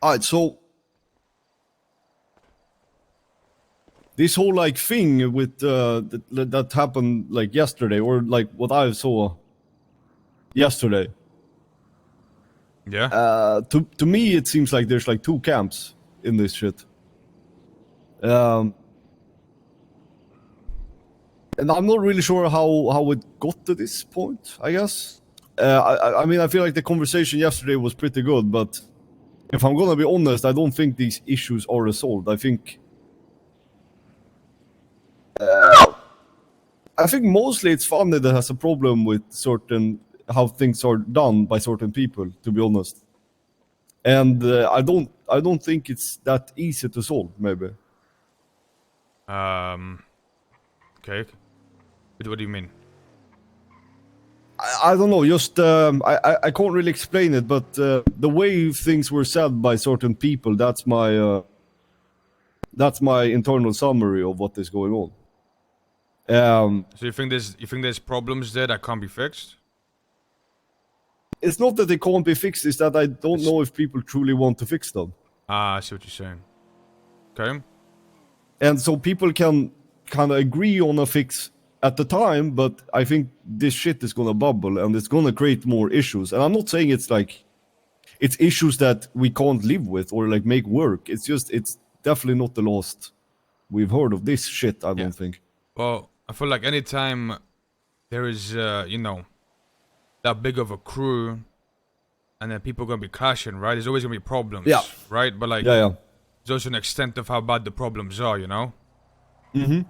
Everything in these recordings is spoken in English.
Alright, so this whole like thing with that happened like yesterday, or like what I saw yesterday. Yeah. To me, it seems like there's like two camps in this shit. And I'm not really sure how it got to this point, I guess. I mean, I feel like the conversation yesterday was pretty good, but if I'm gonna be honest, I don't think these issues are resolved. I think mostly it's Fanny that has a problem with certain how things are done by certain people, to be honest. And I don't think it's that easy to solve, maybe. Okay. What do you mean? I don't know, just I can't really explain it, but the way things were said by certain people, that's my internal summary of what is going on. So you think there's problems there that can't be fixed? It's not that they can't be fixed, it's that I don't know if people truly want to fix them. Ah, I see what you're saying. Okay. And so people can kind of agree on a fix at the time, but I think this shit is gonna bubble and it's gonna create more issues. And I'm not saying it's like it's issues that we can't live with or like make work. It's just it's definitely not the last we've heard of this shit, I don't think. Well, I feel like anytime there is that big of a crew and then people are gonna be clashing, right? There's always gonna be problems. Yeah. Right? But like Yeah. there's also an extent of how bad the problems are, you know? Mm-hmm.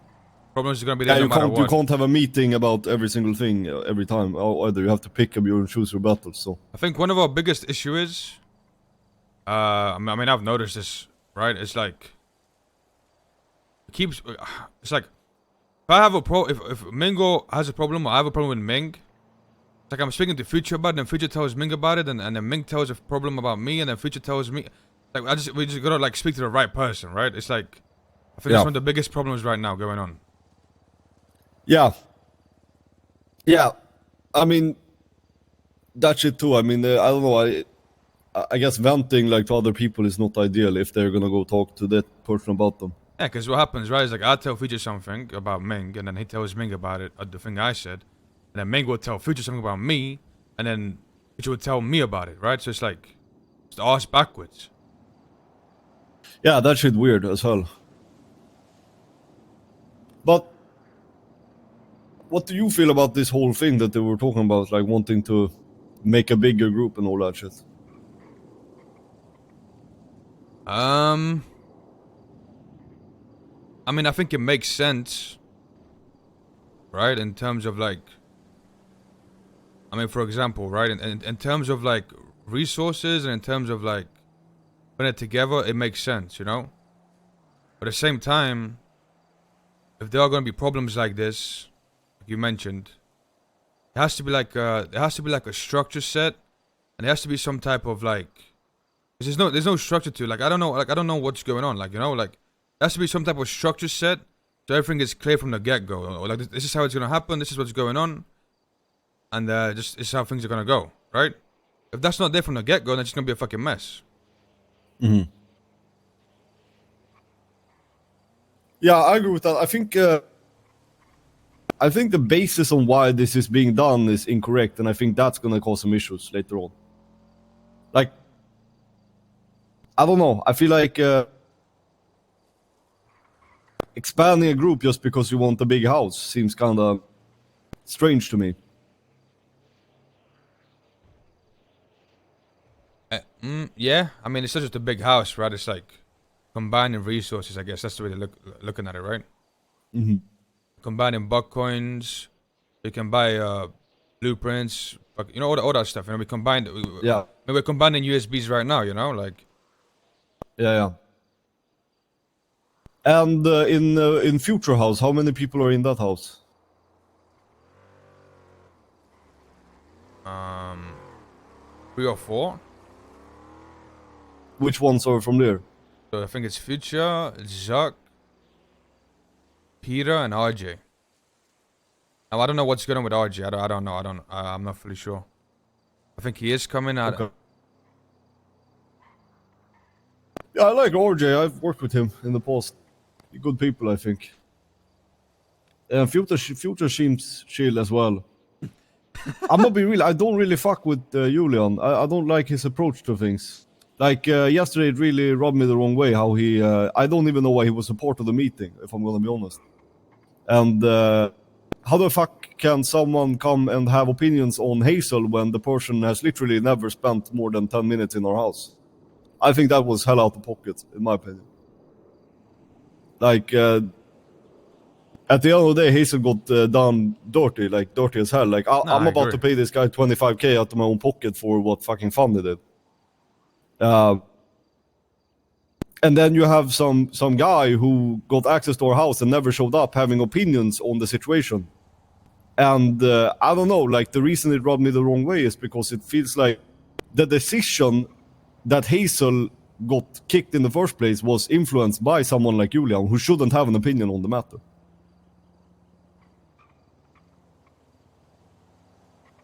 Problems are gonna be there no you matter can't what. you can't have a meeting about every single thing every time. Either you have to pick up and choose your battles. So I think one of our biggest issue is I mean I've noticed this, right? It's like it's like if I have if Mingo has a problem or I have a problem with Ming, it's like I'm speaking to Future about it and Future tells Ming about it and then Ming tells a problem about me and then Future tells me, like we just gotta like speak to the right person, right? It's like I think that's one of the biggest problems right now going on. Yeah. I mean, that shit too. I mean, I don't know. I guess venting like to other people is not ideal if they're gonna go talk to that person about them. Yeah, because what happens, right, is like I tell Future something about Ming, and then he tells Ming about it, the thing I said, and then Ming will tell Future something about me, and then Future will tell me about it, right? So it's like it's the arse backwards. Yeah, that shit weird as hell. But what do you feel about this whole thing that they were talking about, like wanting to make a bigger group and all that shit? I mean, I think it makes sense, right? In terms of like, I mean, for example, right? In terms of like resources and in terms of like putting it together, it makes sense, you know? But at the same time, if there are going to be problems like this, like you mentioned, it has to be like a structure set, and there has to be some type of like, 'cause there's no structure to it. Like I don't know what's going on. Like like there has to be some type of structure set so everything is clear from the get go. Or like this is how it's gonna happen. This is what's going on, and just this is how things are gonna go, right? If that's not there from the get go, then it's just gonna be a fucking mess. Mm-hmm. Yeah, I agree with that. I think the basis on why this is being done is incorrect, and I think that's gonna cause some issues later on. Like, I don't know. I feel like expanding a group just because you want a big house seems kind of strange to me. Yeah, I mean it's not just a big house, right? It's like combining resources. I guess that's the way to looking at it, right? Mm-hmm. Combining buck coins, you can buy blueprints, you know, all that stuff. You know, we combined. Yeah. We're combining USBs right now. You know, like. Yeah. And in Future House, how many people are in that house? 3 or 4. Which ones are from there? So I think it's Future, Zuck, Peter, and RJ. Now I don't know what's going on with RJ. I don't know. I'm not fully sure. I think he is coming out. Okay. Yeah, I like RJ. I've worked with him in the past. Good people, I think. And future seems chill as well. I'm gonna be real. I don't really fuck with Julian. I don't like his approach to things. Like yesterday, it really rubbed me the wrong way. How he, I don't even know why he was a part of the meeting. If I'm gonna be honest. And how the fuck can someone come and have opinions on Hazel when the person has literally never spent more than 10 minutes in our house? I think that was hell out of pocket, in my opinion. Like, at the end of the day, Hazel got done dirty, like dirty as hell. Like, I'm I about agree. to pay this guy 25k out of my own pocket for what fucking fun he did. And then you have some guy who got access to our house and never showed up having opinions on the situation. And I don't know, like the reason it rubbed me the wrong way is because it feels like the decision that Hazel got kicked in the first place was influenced by someone like Julian who shouldn't have an opinion on the matter.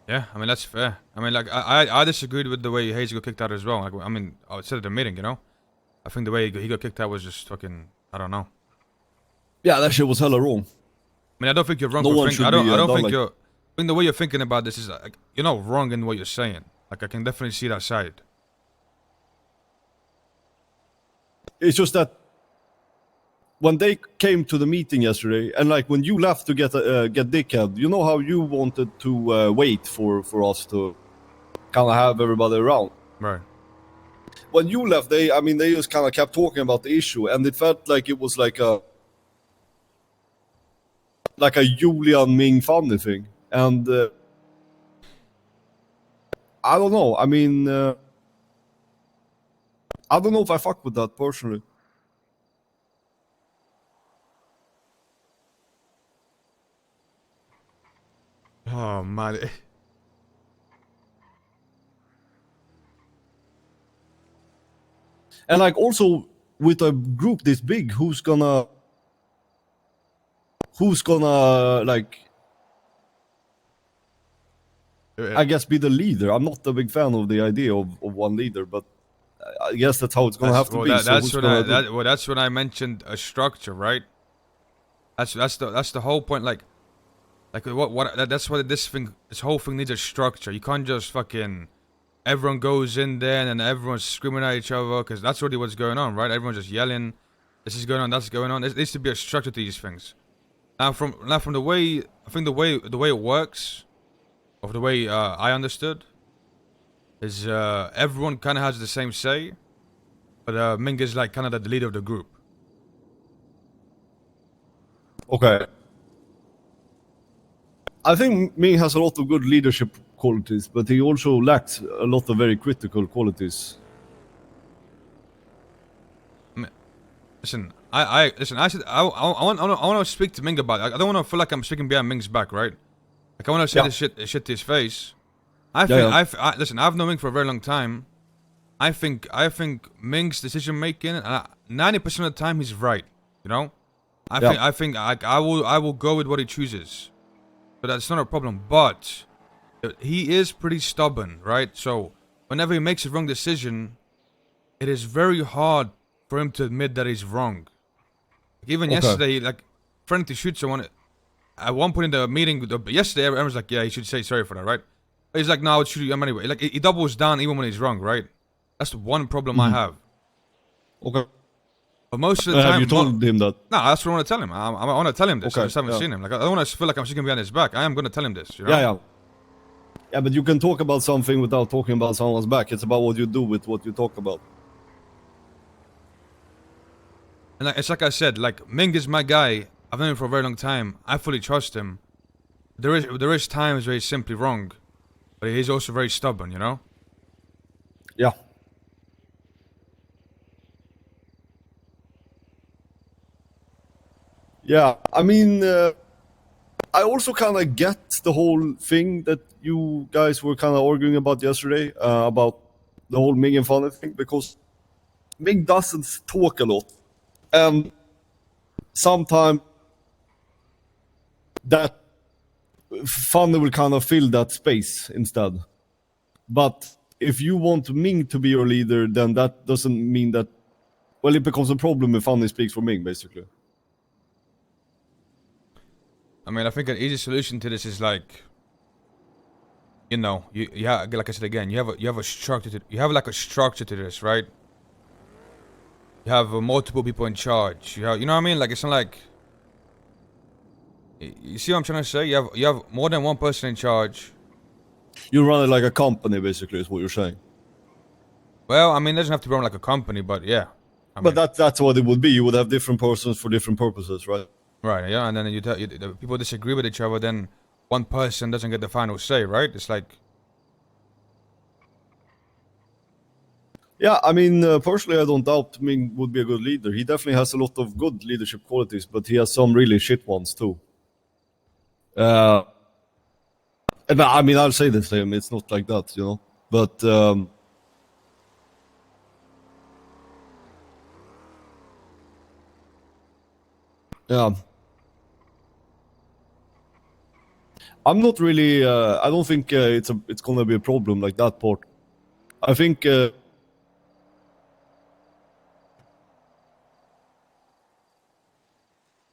Yeah, I mean that's fair. I mean, like I disagreed with the way Hayes got kicked out as well. Like, I mean, I said at the meeting, you know, I think the way he got kicked out was just fucking, I don't know. Yeah, that shit was hella wrong. I mean, I don't think you're wrong No for one thinking. should I don't. be, I don't done think like- you're. I think the way you're thinking about this is like you're not wrong in what you're saying. Like I can definitely see that side. It's just that when they came to the meeting yesterday, and like when you left to get Dickhead, you know how you wanted to wait for us to kind of have everybody around. Right. When you left, they just kind of kept talking about the issue, and it felt like it was like a Julian Ming funny thing, and I don't know. I mean, I don't know if I fuck with that personally. Oh man. And like also with a group this big, who's gonna like I guess be the leader? I'm not a big fan of the idea of one leader, but I guess that's how it's gonna have to be. That's when I mentioned a structure, right? That's the whole point. Like that's why this whole thing needs a structure. You can't just fucking everyone goes in there and then everyone's screaming at each other because that's already what's going on, right? Everyone's just yelling. This is going on. That's going on. There needs to be a structure to these things. Now from the way I think the way it works, of the way I understood, is everyone kind of has the same say, but Ming is like kind of the leader of the group. Okay. I think Ming has a lot of good leadership qualities, but he also lacks a lot of very critical qualities. Listen, I want to speak to Ming about it. I don't want to feel like I'm speaking behind Ming's back, right? Like I want to say this shit to his face. Listen, I've known Ming for a very long time. I think Ming's decision making, 90% of the time he's right. You know, I think I will go with what he chooses, but that's not a problem. But he is pretty stubborn, right? So whenever he makes a wrong decision, it is very hard for him to admit that he's wrong. Like even yesterday, like threatening to shoot someone. At one point in the meeting, yesterday, everyone was like, "Yeah, he should say sorry for that, right?" But he's like, "No, I'll shoot him anyway." Like he doubles down even when he's wrong, right? That's the one problem I have. Okay. But most of the time, have you told him that? No, that's what I want to tell him. I want to tell him this. Okay, I just haven't seen him. Like I don't want to feel like I'm speaking behind his back. I am going to tell him this. You know? Yeah, but you can talk about something without talking about someone's back. It's about what you do with what you talk about. And it's like I said, like Ming is my guy. I've known him for a very long time. I fully trust him. There is times where he's simply wrong, but he's also very stubborn. You know? Yeah. Yeah, I mean, I also kind of get the whole thing that you guys were kind of arguing about yesterday, about the whole Ming and Funny thing, because Ming doesn't talk a lot. And sometimes that Funny will kind of fill that space instead. But if you want Ming to be your leader, then that doesn't mean that Well, it becomes a problem if Fanny speaks for Ming, basically. I mean, I think an easy solution to this is like, you know, you have, like I said again, you have a structure to, you have like a structure to this, right? You have multiple people in charge. You know what I mean? Like it's not like, you see what I'm trying to say? You have more than one person in charge. You run it like a company, basically, is what you're saying. Well, I mean, it doesn't have to run like a company, but yeah. But that's what it would be. You would have different persons for different purposes, right? Right, yeah, and then the people disagree with each other, then one person doesn't get the final say, right? It's like... Yeah, I mean, personally, I don't doubt Ming would be a good leader. He definitely has a lot of good leadership qualities, but he has some really shit ones, too. And I mean, I'll say the same. It's not like that, you know? But... yeah. I'm not really. I don't think it's gonna be a problem like that part. I think. And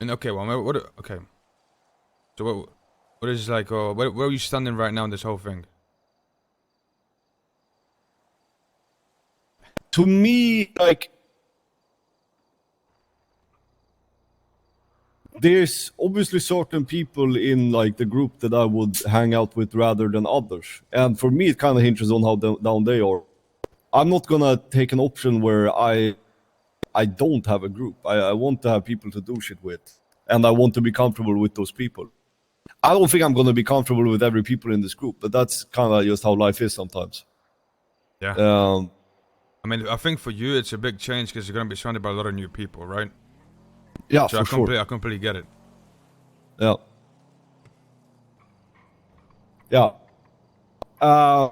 okay, well, what? Okay. So what is like? Where are you standing right now in this whole thing? To me, like, there's obviously certain people in like the group that I would hang out with rather than others, and for me, it kind of hinges on how down they are. I'm not gonna take an option where I don't have a group. I want to have people to do shit with, and I want to be comfortable with those people. I don't think I'm gonna be comfortable with every people in this group, but that's kind of just how life is sometimes. Yeah. I mean, I think for you it's a big change because you're gonna be surrounded by a lot of new people, right? Yeah, So for sure. I completely get it. Yeah. Yeah. I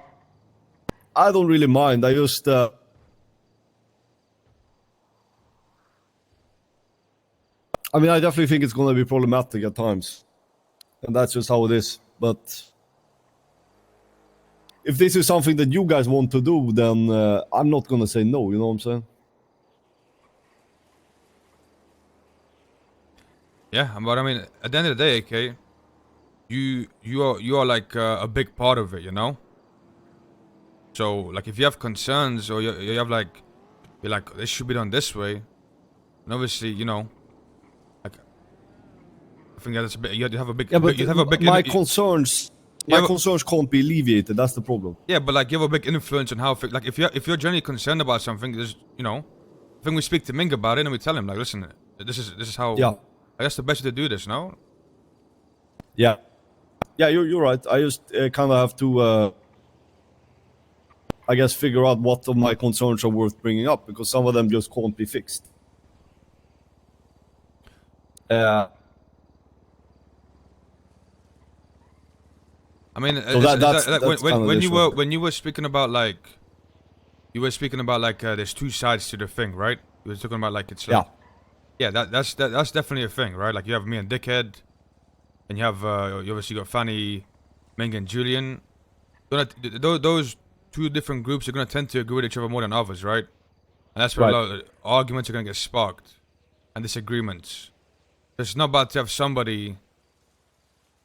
don't really mind. I just I mean, I definitely think it's gonna be problematic at times, and that's just how it is. But if this is something that you guys want to do, then I'm not gonna say no. You know what I'm saying? Yeah, but I mean, at the end of the day, okay, you are like a big part of it, you know. So like, if you have concerns or you have like, you're like, this should be done this way, and obviously, you know, like, I think that's a bit. You have a big. Yeah, but you have a big. my concerns. My Yeah, concerns can't be alleviated. That's the problem. Yeah, but like, you have a big influence on how. Like, if you're genuinely concerned about something, there's, you know, I think we speak to Ming about it and we tell him like, listen, this is how. Yeah. I guess the best way to do this, no? Yeah. Yeah, you're right. I just kind of have to, I guess, figure out what of my concerns are worth bringing up, because some of them just can't be fixed. I mean, So that's when you were speaking about like, there's two sides to the thing, right? You were talking about like it's like, yeah, that's definitely a thing, right? Like you have me and Dickhead, and you have you obviously got Fanny, Ming, and Julian. Those two different groups are gonna tend to agree with each other more than others, right? And that's where a lot of arguments are gonna get sparked and disagreements. It's not about to have somebody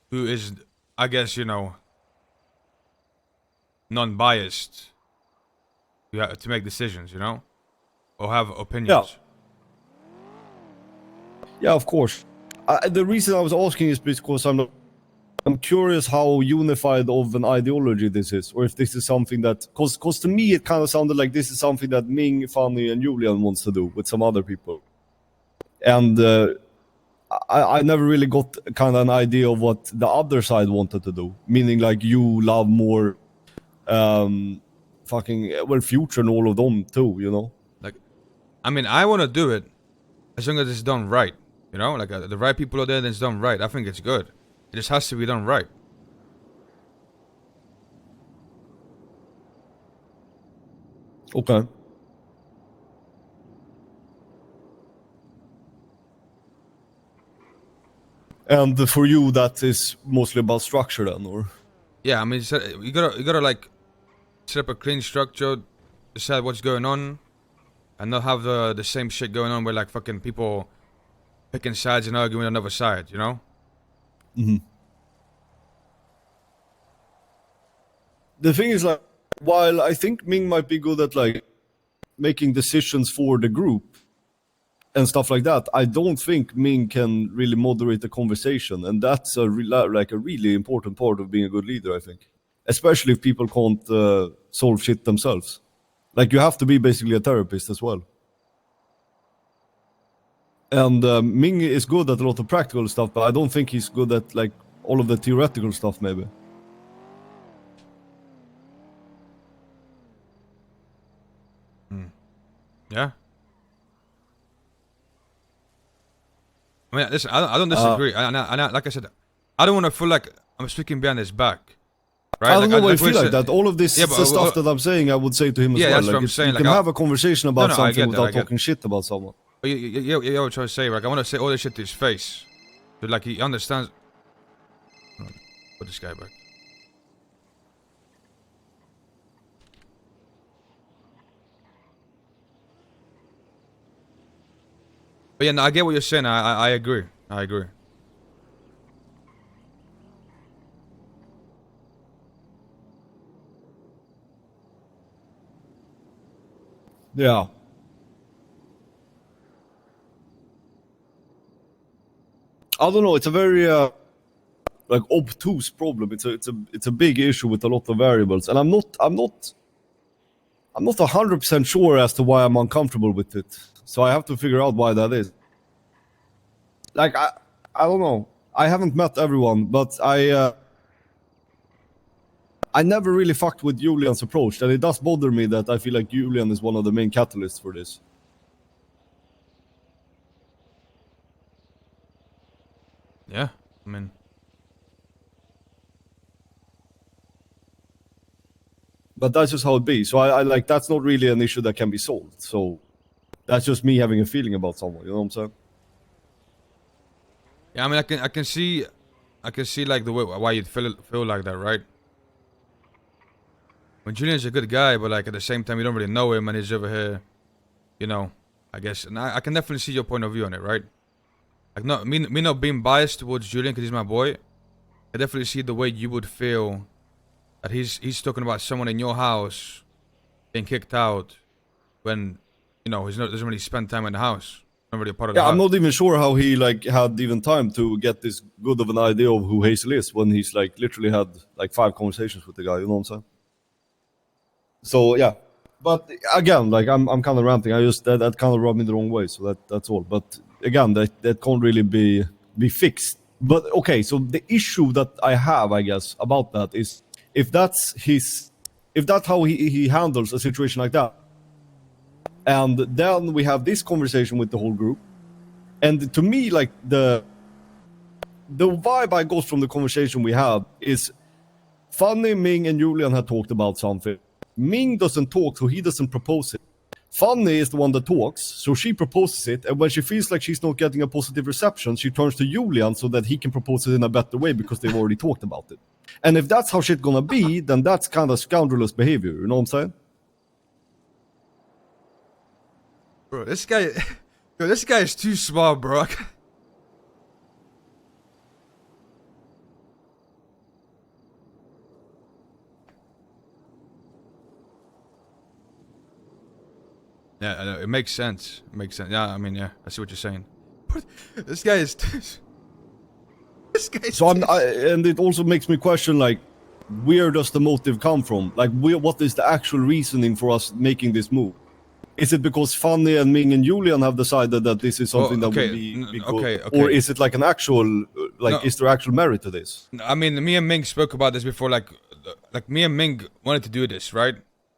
who is, I guess, you know, non-biased to make decisions, you know, or have opinions. Yeah, of course. The reason I was asking is because I'm curious how unified of an ideology this is, or if this is something that, because to me it kind of sounded like this is something that Ming, Fanny, and Julian wants to do with some other people, and I never really got kind of an idea of what the other side wanted to do. Meaning, like, you love more, future and all of them too. You know. Like, I mean, I want to do it as long as it's done right. You know, like the right people are there, then it's done right. I think it's good. It just has to be done right. Okay. And for you, that is mostly about structure then, or? Yeah, I mean, you gotta like set up a clean structure, decide what's going on, and not have the same shit going on where like fucking people picking sides and arguing on another side, you know? The thing is, like, while I think Ming might be good at like making decisions for the group and stuff like that, I don't think Ming can really moderate the conversation, and that's a like a really important part of being a good leader, I think. Especially if people can't solve shit themselves. Like, you have to be basically a therapist as well. And Ming is good at a lot of practical stuff, but I don't think he's good at like all of the theoretical stuff, maybe. Yeah. I mean, listen, I don't disagree. And like I said, I don't want to feel like I'm speaking behind his back. Right? I don't know why you we feel like said- that. All of this Yeah, but, stuff that I'm saying, I would say to him as Yeah, well. that's Like, what I'm saying. you Like, can have a conversation about I something get that, without I get talking shit about someone. But you what I'm trying to say, like, I want to say all this shit to his face. So, like, he understands. Put this guy back. But yeah, no, I get what you're saying. I agree. I agree. Yeah. I don't know. It's a very like obtuse problem. It's a big issue with a lot of variables, and I'm not 100% sure as to why I'm uncomfortable with it. So I have to figure out why that is. Like, I don't know. I haven't met everyone, but I never really fucked with Julian's approach, and it does bother me that I feel like Julian is one of the main catalysts for this. Yeah, I mean, But that's just how it be. So I like, that's not really an issue that can be solved. So that's just me having a feeling about someone. You know what I'm saying? yeah. I mean, I can see like the way why you'd feel like that, right? When Julian's a good guy, but like at the same time you don't really know him, and he's over here, you know. I guess, and I can definitely see your point of view on it, right? Like, not me not being biased towards Julian because he's my boy. I definitely see the way you would feel that he's talking about someone in your house being kicked out when, you know, doesn't really spend time in the house. Not really a part of the Yeah, house. I'm not even sure how he like had even time to get this good of an idea of who Hazel is when he's like literally had like 5 conversations with the guy. You know what I'm saying? So yeah, but again, like I'm kind of ranting. I just that kind of rubbed me the wrong way. So that's all. But again, that can't really be fixed. But okay, so the issue that I have, I guess, about that is if that's how he handles a situation like that, and then we have this conversation with the whole group, and to me, like the vibe I got from the conversation we had is Funny, Ming, and Julian had talked about something. Ming doesn't talk, so he doesn't propose it. Funny is the one that talks, so she proposes it, and when she feels like she's not getting a positive reception, she turns to Julian so that he can propose it in a better way because they've already talked about it. And if that's how shit gonna be, then that's kind of scoundrelous behavior, you know what I'm saying? Bro, this guy, yo, this guy is too smart, bro. Yeah, I know, it makes sense. It makes sense. Yeah, I mean, yeah, I see what you're saying. But this guy is. This guy is. So and it also makes me question, like, where does the motive come from? Like, what is the actual reasoning for us making this move? Is it because Fanny and Ming and Julian have decided that this is something that would be good? okay. Or is it like an actual, like, No. is there actual merit to this? I mean, me and Ming spoke about this before. Like me and Ming wanted to do this, right?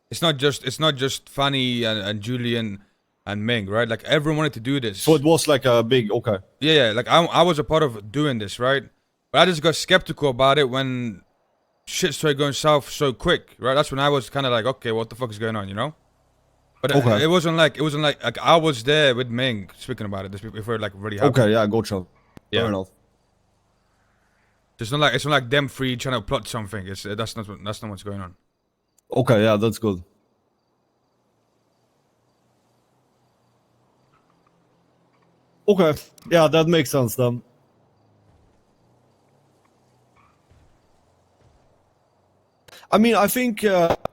It's not just Fanny and Julian and Ming, right? Like everyone wanted to do this. So it was like a big, okay. Yeah. Like I was a part of doing this, right? But I just got skeptical about it when shit started going south so quick, right? That's when I was kind of like, okay, what the fuck is going on, you know? But Okay. it wasn't like I was there with Ming speaking about it this before it like really happened. Okay, yeah, gotcha. Yeah. Fair enough. It's not like them three trying to plot something. That's not what's going on. Okay, yeah, that's good. Okay, yeah, that makes sense then. I mean, I think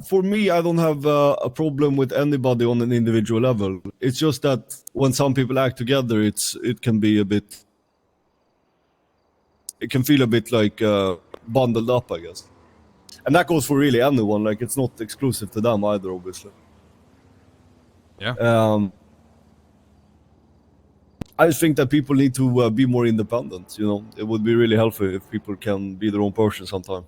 for me, I don't have a problem with anybody on an individual level. It's just that when some people act together, it can be a bit. It can feel a bit like bundled up, I guess. And that goes for really anyone. Like, it's not exclusive to them either, obviously. Yeah. I just think that people need to be more independent. You know, it would be really helpful if people can be their own person sometime.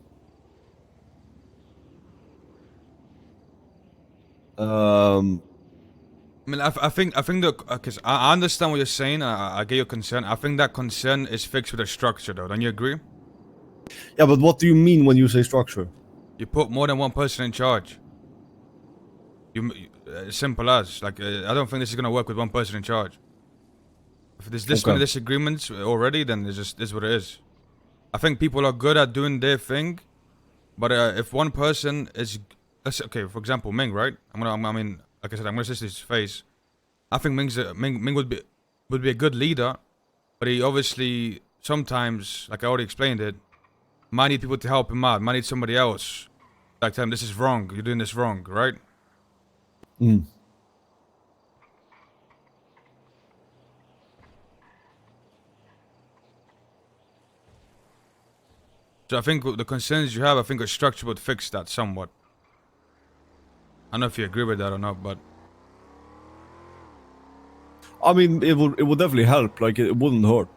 I mean, I think that because I understand what you're saying. I get your concern. I think that concern is fixed with a structure, though. Don't you agree? Yeah, but what do you mean when you say structure? You put more than one person in charge. Simple as like I don't think this is gonna work with one person in charge. If there's this many disagreements already, then it's just this is what it is. I think people are good at doing their thing, but if one person is, okay, for example, Ming, right? I mean, like I said, I'm gonna say his face. I think Ming would be a good leader, but he obviously sometimes, like I already explained it, might need people to help him out. Might need somebody else, like tell him this is wrong. You're doing this wrong, right? Mm. So I think the concerns you have, I think a structure would fix that somewhat. I don't know if you agree with that or not, but I mean, it would definitely help. Like, it wouldn't hurt.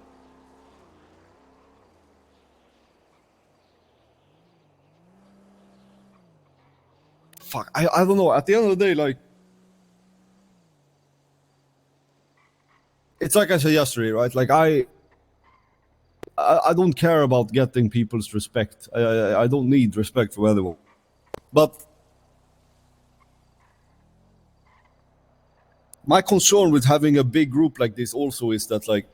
Fuck, I don't know. At the end of the day, like, it's like I said yesterday, right? Like, I don't care about getting people's respect. I don't need respect from anyone. But my concern with having a big group like this also is that, like,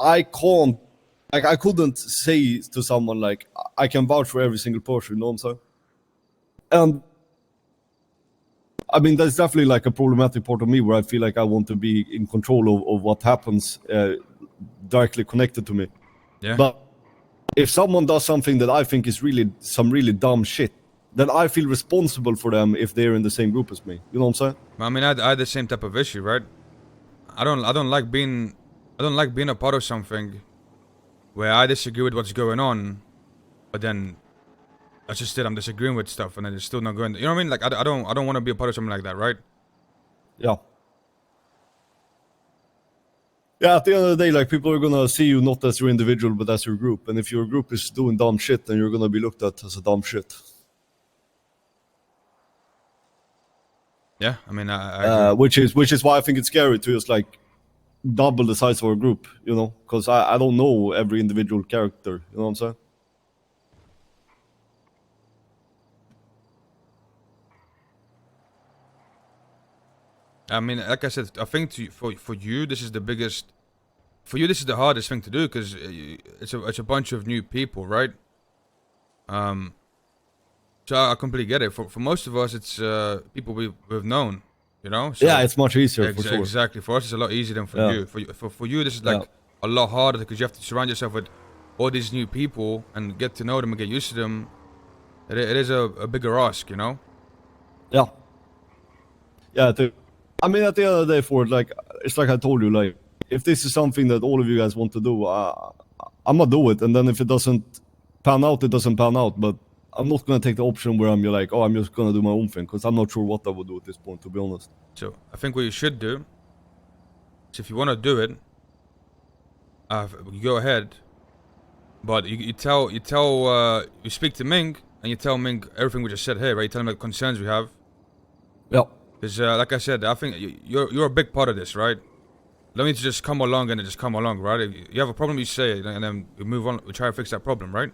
I couldn't say to someone, like, I can vouch for every single person, you know what I'm saying? And I mean, that's definitely like a problematic part of me where I feel like I want to be in control of what happens directly connected to me. yeah. But if someone does something that I think is some really dumb shit, then I feel responsible for them if they're in the same group as me. You know what I'm saying? I mean, I had the same type of issue, right? I don't like being a part of something where I disagree with what's going on, but then that's just it. I'm disagreeing with stuff, and then it's still not going. You know what I mean? Like I don't want to be a part of something like that, right? Yeah. Yeah, at the end of the day, like, people are gonna see you not as your individual, but as your group. And if your group is doing dumb shit, then you're gonna be looked at as a dumb shit. Yeah, I mean, I Which is why I think it's scary to just, like, double the size of our group, you know? Because I don't know every individual character, you know what I'm saying? mean, like I said, I think for you, this is the biggest. For you, this is the hardest thing to do because it's a bunch of new people, right? So I completely get it. For most of us, it's people we've known, you know. So Yeah, it's much easier for sure. Exactly. For us, it's a lot easier than for Yeah. you. For you, this is like a lot harder because you have to surround yourself with all these new people and get to know them and get used to them. It is a bigger ask, you know. Yeah. Yeah, I mean, at the end of the day, Ford, like, it's like I told you, like, if this is something that all of you guys want to do, I'm gonna do it. And then if it doesn't pan out, it doesn't pan out. But I'm not gonna take the option where I'm like, oh, I'm just gonna do my own thing, because I'm not sure what I would do at this point, to be honest. So I think what you should do is, if you want to do it, you go ahead. But you speak to Ming and you tell Ming everything we just said here, right? You tell him the concerns we have. Yeah. Because like I said, I think you're a big part of this, right? Don't need to just come along and just come along, right? If you have a problem, you say it, and then we move on. We try to fix that problem, right?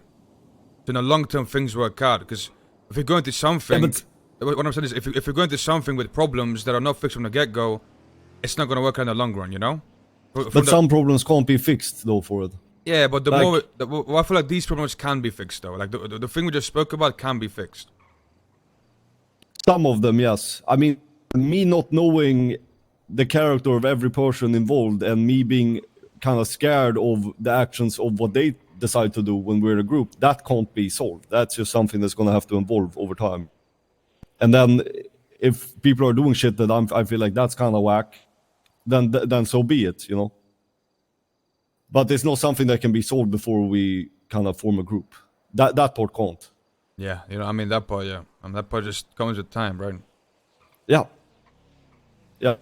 So in the long term, things work out. Because if you're going to something, what I'm saying is, if you're going to something with problems that are not fixed from the get go, it's not going to work out in the long run, you know. But some problems can't be fixed, though, for it. Yeah, but I feel like these problems can be fixed, though. Like the thing we just spoke about can be fixed. Some of them, yes. I mean, me not knowing the character of every person involved and me being kind of scared of the actions of what they decide to do when we're in a group, that can't be solved. That's just something that's going to have to evolve over time. And then if people are doing shit that I feel like that's kind of whack, then so be it, you know. But it's not something that can be solved before we kind of form a group. That part can't. Yeah, you know, I mean that part, yeah. That part just comes with time, right? Yeah. Yeah.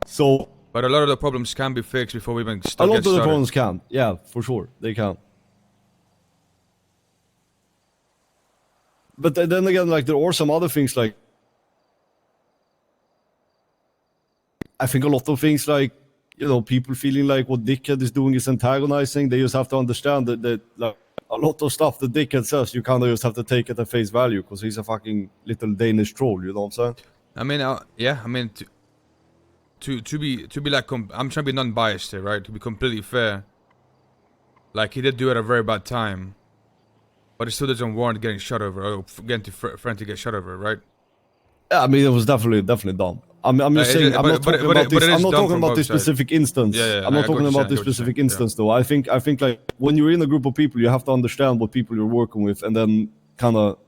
So But a lot of the problems can be fixed before we even a start. lot of the problems can. Yeah, for sure. They can. But then again, like there are some other things like I think a lot of things like, you know, people feeling like what Dickhead is doing is antagonizing. They just have to understand that like a lot of stuff that Dickhead says, you kind of just have to take it at face value because he's a fucking little Danish troll. You know what I'm saying? I mean, yeah. I mean, to be like, I'm trying to be non-biased here, right? To be completely fair. Like he did do it at a very bad time, but it still doesn't warrant getting shot over or getting to friend to get shot over, right? Yeah, I mean, it was definitely dumb. I'm just saying. I'm not talking about this. I'm not talking about this specific instance. Yeah, I'm not talking about this specific instance, though. I think like when you're in a group of people, you have to understand what people you're working with, and then kind of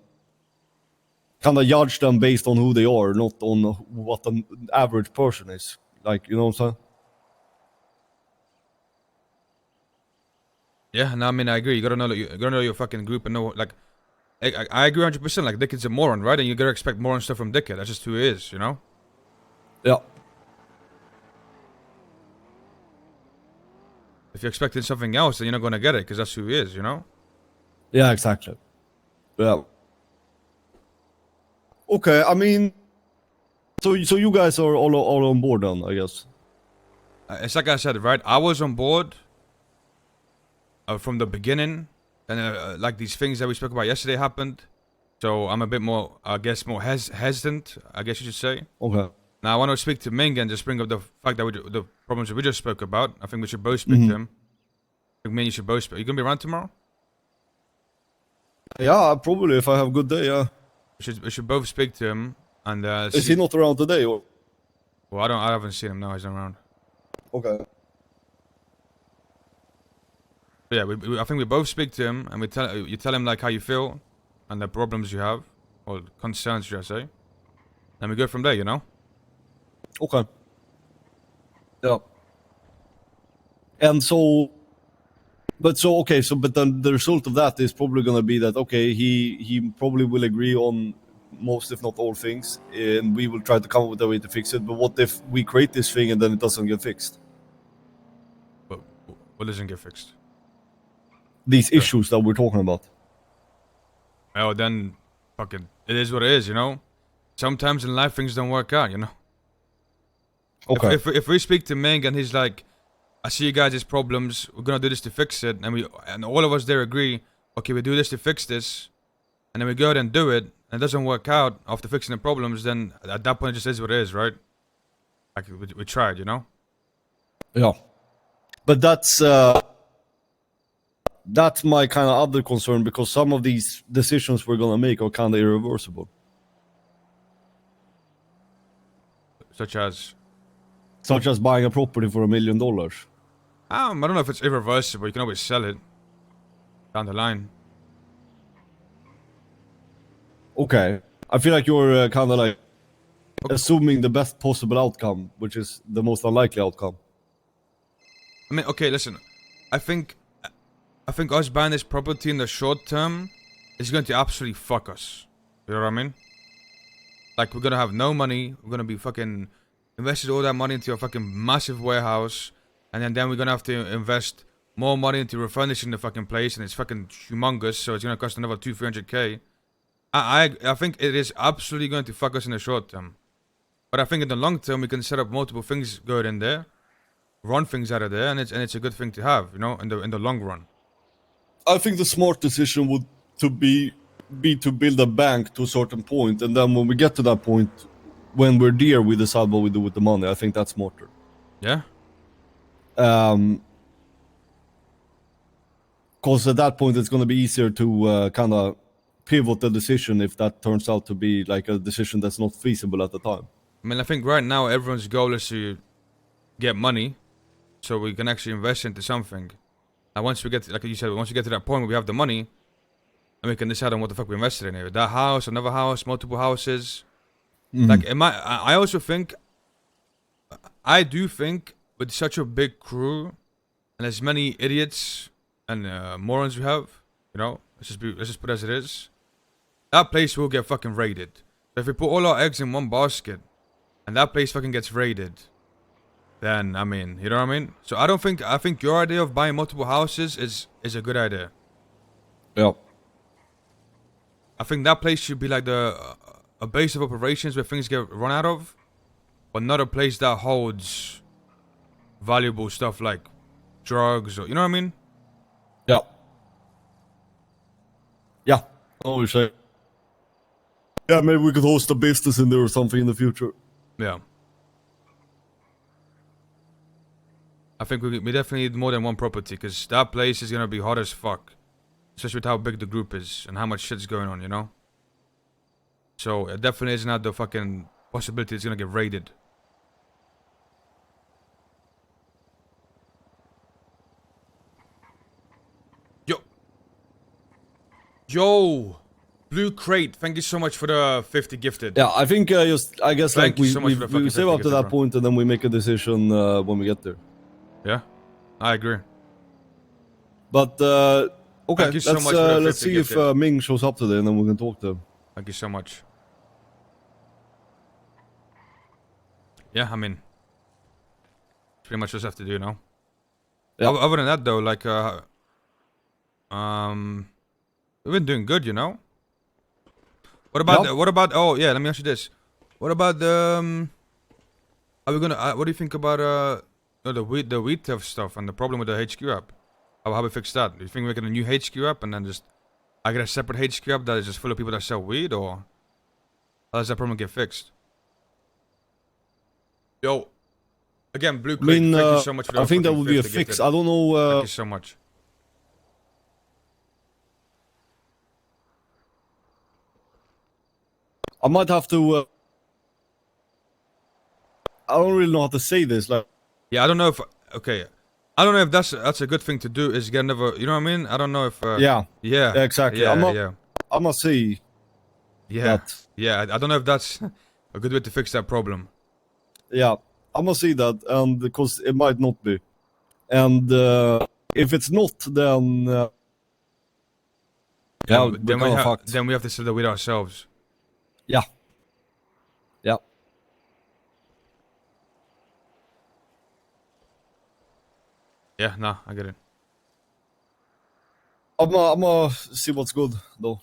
judge them based on who they are, not on what an average person is. Like, you know what I'm saying? Yeah, no, I mean, I agree. You gotta know your fucking group and know, like, I agree 100%. Like, Dickhead's a moron, right? And you gotta expect moron stuff from Dickhead. That's just who he is, you know? Yeah. If you're expecting something else, then you're not gonna get it, because that's who he is, you know? Yeah, exactly. Yeah. Okay, I mean, so you guys are all on board then, I guess. It's like I said, right? I was on board from the beginning, and like these things that we spoke about yesterday happened. So I'm a bit more, I guess, more hesitant, I guess you should say. Okay. Now I want to speak to Ming and just bring up the fact that the problems that we just spoke about. I think we should both speak to him. I think me and you should both speak. Are you gonna be around tomorrow? Yeah, probably if I have a good day. Yeah. We should both speak to him and. Is he not around today? Or? Well, I haven't seen him. No, he's not around. Okay. But yeah, I think we both speak to him and you tell him like how you feel and the problems you have or concerns, should I say? And we go from there, you know. Okay. Yeah. And so, but then the result of that is probably gonna be that he probably will agree on most, if not all, things, and we will try to come up with a way to fix it. But what if we create this thing and then it doesn't get fixed? But what doesn't get fixed? These issues that we're talking about. Well, then, fucking, it is what it is, you know. Sometimes in life things don't work out, you know. Okay. If we speak to Ming and he's like, I see you guys' problems, we're gonna do this to fix it, and all of us there agree, okay, we do this to fix this, and then we go ahead and do it, and it doesn't work out after fixing the problems, then at that point it just is what it is, right? Like we tried, you know. Yeah. But that's my kind of other concern, because some of these decisions we're gonna make are kind of irreversible. Such as buying a property for $1 million. I don't know if it's irreversible. You can always sell it down the line. Okay. I feel like you're kind of like assuming the best possible outcome, which is the most unlikely outcome. I mean, okay, listen. I think us buying this property in the short term is going to absolutely fuck us. You know what I mean? Like, we're gonna have no money. We're gonna be fucking invested all that money into a fucking massive warehouse, and then we're gonna have to invest more money into refurnishing the fucking place, and it's fucking humongous. So it's gonna cost another 200-300k. I think it is absolutely going to fuck us in the short term, but I think in the long term we can set up multiple things good in there, run things out of there, and it's a good thing to have, you know, in the long run. I think the smart decision would be to build a bank to a certain point, and then when we get to that point, when we're there, we decide what we do with the money. I think that's smarter. Yeah. Because at that point, it's going to be easier to kind of pivot the decision if that turns out to be like a decision that's not feasible at the time. I mean, I think right now everyone's goal is to get money, so we can actually invest into something. And once we get, like you said, once we get to that point where we have the money, and we can decide on what the fuck we invested in. That house, another house, multiple houses. Like, I also think, I do think, with such a big crew and as many idiots and morons we have, you know, let's just put it as it is. That place will get fucking raided. So if we put all our eggs in one basket, and that place fucking gets raided, then I mean, you know what I mean? So I think your idea of buying multiple houses is a good idea. Yeah. I think that place should be like a base of operations where things get run out of, but not a place that holds valuable stuff like drugs or, you know what I mean? Yeah. Yeah. Oh, you say. Yeah, maybe we could host a business in there or something in the future. Yeah. I think we definitely need more than one property, because that place is gonna be hot as fuck. Especially with how big the group is and how much shit's going on, you know? So it definitely is not the fucking possibility it's gonna get raided. Yo! Blue Crate, thank you so much for the 50 gifted. Yeah, I think I guess Thank like you so much for the fucking we save 50 up to that gifted, bro. point and then we make a decision when we get there. Yeah? I agree. But okay, Thank you so much for the let's 50 see if gifted. Ming shows up today and then we can talk to him. Thank you so much. Yeah, I mean, pretty much just have to do, you know? Yeah. Other than that though, like we've been doing good, you know? What about Yeah. what about oh yeah, let me ask you this. What about the are we gonna what do you think about no, the weed theft stuff and the problem with the HQ app? How we fix that? Do you think we're making a new HQ app and then just I get a separate HQ app that is just full of people that sell weed, or how does that problem get fixed? Yo, again, Blue I Crate, mean, thank you so much for the I think that fucking would be a 50 fix. gifted. I don't know. Thank you so much. I might have to. I don't really know how to say this. Like, Yeah, I don't know if okay, I don't know if that's a good thing to do. Is get another, you know what I mean? I don't know if yeah, yeah, exactly. yeah, I'm not say yeah, that. yeah. I don't know if that's a good way to fix that problem. Yeah, I'm gonna say that, and because it might not be, and if it's not, then yeah, we're kind of fucked. Then we have to sell the weed ourselves. Yeah. Yeah. Yeah, nah, I get it. I'm gonna see what's good though.